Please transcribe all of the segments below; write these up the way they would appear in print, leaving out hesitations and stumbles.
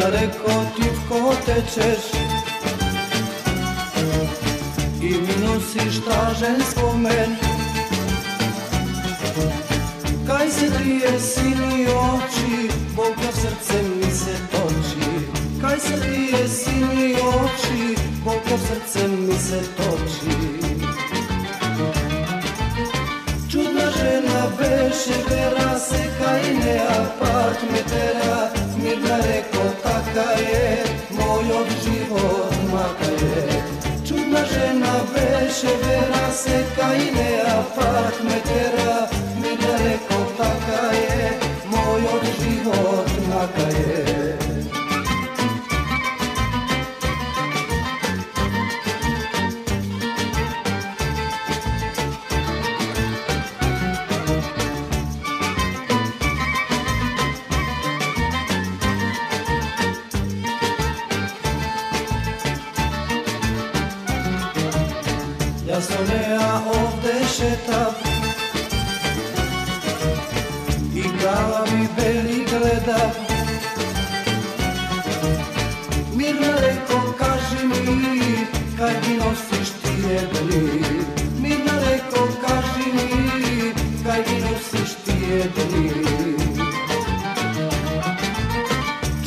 daleko tipko tečeš i mi nosiš tažen spomen. Kaj se trije sini oči, Boga v srce mi se toči. Kaj se trije sini oči, Boga v srce mi se toči. Čudna žena beše, vera se kaj ne apart metera. Mirna reko taka je, moj od život maka je. Čudna žena beše, vera se kaj ne apart metera. Mirna reko taka je, moj od život maka je. Ja Sonea ovde šetam i glava mi beli gleda. Mirna reko kaži mi, kaj mi nosiš ti jedni. Mirna reko kaži mi, kaj mi nosiš ti jedni.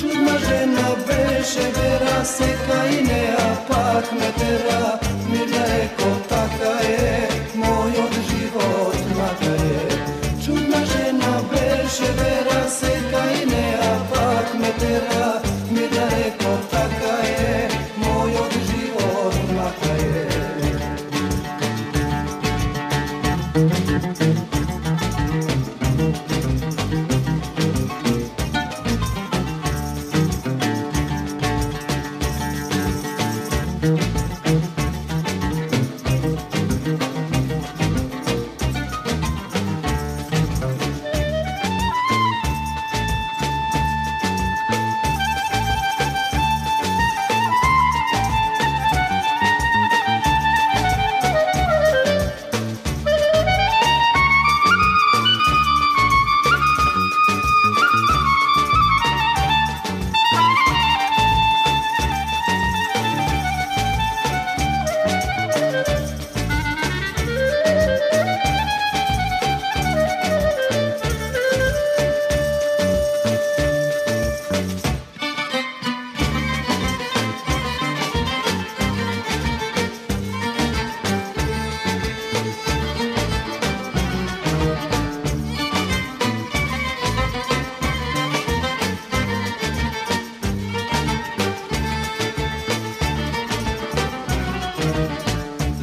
Čudna žena beše, vera se kaj ne apak metera. Mirna reko taka je, moj od život maka je. Čudna žena beše, vera se kaj ne apak metera. Mirna reko taka je, moj od život maka je.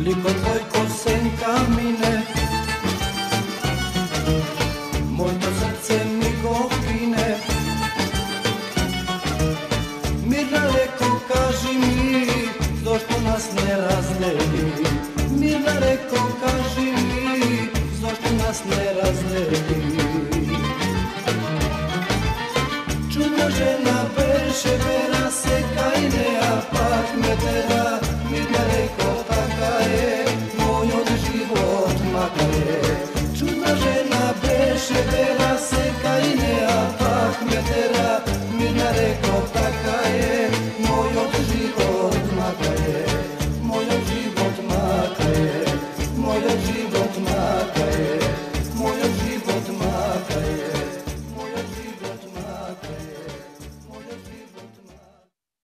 Liko tvoj ko senka mine, moj to srce mi go pine. Mirna reko kaži mi, zašto nas ne razdeli.